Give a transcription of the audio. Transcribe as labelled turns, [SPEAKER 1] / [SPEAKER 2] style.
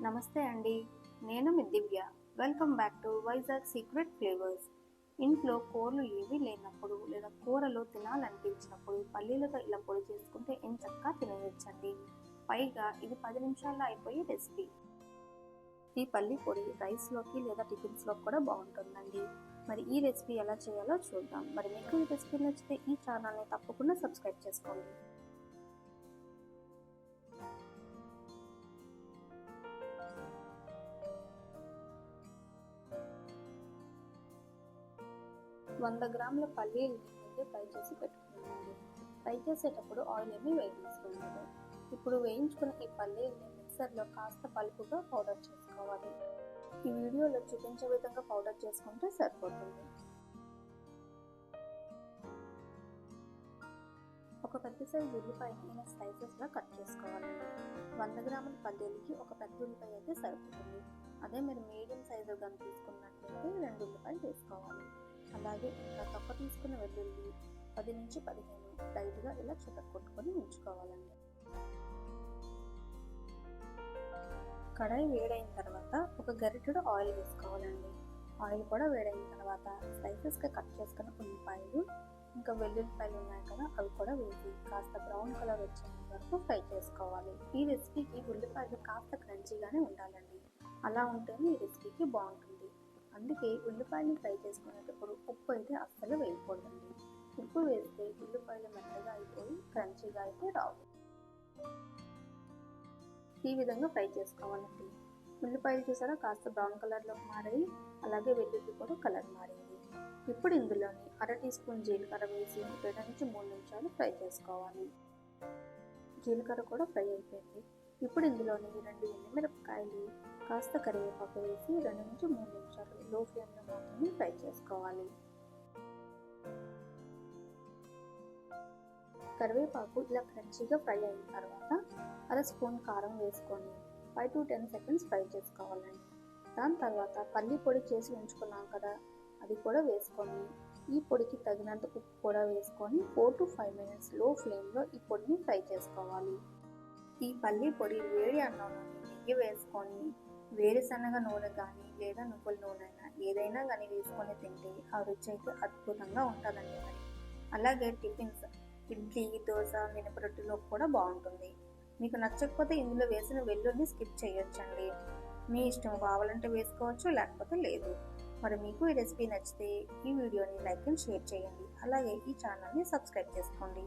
[SPEAKER 1] నమస్తే అండి, నేను మీ Divya. Welcome back to Vizag secret flavours. ఇంట్లో కూరలు ఏవీ లేనప్పుడు లేదా కూరలో తినాలనిపించినప్పుడు పల్లీలతో ఇలా పొడి చేసుకుంటే ఎంచక్కా తినేయచ్చండి. పైగా ఇది 10 నిమిషాల్లో అయిపోయే రెసిపీ. ఈ పల్లి పొడి రైస్లోకి లేదా టిఫిన్స్లోకి కూడా బాగుంటుందండి. మరి ఈ రెసిపీ ఎలా చేయాలో చూద్దాం. మరి మీకు ఈ రెసిపీ నచ్చితే ఈ ఛానల్ని తప్పకుండా సబ్స్క్రైబ్ చేసుకోండి. వంద గ్రాముల పల్లీలు ముందే ఫ్రై చేసి పెట్టుకున్నానండి. ఫ్రై చేసేటప్పుడు ఆయిల్ ఏమీ వేయించుకున్నాను. ఇప్పుడు వేయించుకున్న ఈ పల్లీలని మిక్సర్లో కాస్త పలుపుగా పౌడర్ చేసుకోవాలి. ఈ వీడియోలో చూపించే విధంగా పౌడర్ చేసుకుంటే సరిపోతుంది. ఒక పెద్ద సైజు ఉల్లిపాయని ఇలా స్లైసెస్గా కట్ చేసుకోవాలండి. 100 గ్రాముల పల్లీలకి ఒక పెద్ద ఉల్లిపాయ అయితే సరిపోతుంది. అదే మీరు మీడియం సైజు కానీ తీసుకున్నట్లయితే 2 ఉల్లిపాయలు తీసుకోవాలి. అలాగే ఇంకా తొక్క తీసుకున్న వెల్లుల్లి 10 నుంచి 15 లైట్గా ఇలా కొట్టుకొని ఉంచుకోవాలండి. కడాయి వేడైన తర్వాత ఒక గరిటెడు ఆయిల్ వేసుకోవాలండి. ఆయిల్ కూడా వేడైన తర్వాత స్లైసెస్గా కట్ చేసుకున్న ఉల్లిపాయలు ఇంకా వెల్లుల్లిపాయలు ఉన్నాయి కదా, అవి కూడా వేసి కాస్త బ్రౌన్ కలర్ వచ్చేంత వరకు ఫ్రై చేసుకోవాలి. ఈ రెసిపీకి ఉల్లిపాయలు కాస్త క్రంచీగానే ఉండాలండి. అలా ఉంటేనే ఈ రెసిపీకి బాగుంటుంది. అందుకే ఉల్లిపాయలు ఫ్రై చేసుకునేటప్పుడు ఉప్పు అయితే అస్సలు వేయకూడదండి. ఉప్పు వేస్తే ఉల్లిపాయలు మెత్తగా అయిపోయి క్రంచీగా అయితే రావు. ఈ విధంగా ఫ్రై చేసుకోవాలండి. ఉల్లిపాయలు చూసారా కాస్త బ్రౌన్ కలర్లోకి మారాయి, అలాగే వెల్లుల్లి కూడా కలర్ మారింది. ఇప్పుడు ఇందులోని 1/2 టీ స్పూన్ జీలకర్ర వేసి 2 నుంచి 3 నిమిషాలు ఫ్రై చేసుకోవాలి. జీలకర్ర కూడా ఫ్రై అయిపోయింది. ఇప్పుడు ఇందులోని 2 ఎండుమిరపకాయలు కాస్త కరివేపాకు వేసి 2 నుంచి 3 నిమిషాలు లో ఫ్లేమ్లో మాత్రమే ఫ్రై చేసుకోవాలి. కరివేపాకు ఇలా క్రంచీగా ఫ్రై అయిన తర్వాత 1/2 స్పూన్ కారం వేసుకొని 5 to 10 సెకండ్స్ ఫ్రై చేసుకోవాలండి. దాని తర్వాత పల్లి పొడి చేసి ఉంచుకున్నాం కదా, అది కూడా వేసుకొని ఈ పొడికి తగినంత ఉప్పు కూడా వేసుకొని 4 to 5 మినిట్స్ లో ఫ్లేమ్లో ఈ పొడిని ఫ్రై చేసుకోవాలి. ఈ పల్లి పొడి వేడి అన్నంలో నెయ్యి వేసుకొని వేరుశనగ నూనె కానీ లేదా నువ్వుల నూనె ఏదైనా కానీ వేసుకొని తింటే ఆ రుచి అయితే అద్భుతంగా ఉంటుందండి. మరి అలాగే టిఫిన్స్ ఇడ్లీ, దోశ, మినపరొట్టెలో కూడా బాగుంటుంది. మీకు నచ్చకపోతే ఇందులో వేసిన వెల్లుల్ని స్కిప్ చేయొచ్చండి. మీ ఇష్టం, కావాలంటే వేసుకోవచ్చు, లేకపోతే లేదు. మరి మీకు ఈ రెసిపీ నచ్చితే ఈ వీడియోని లైక్ అండ్ షేర్ చేయండి. అలాగే ఈ ఛానల్ని సబ్స్క్రైబ్ చేసుకోండి.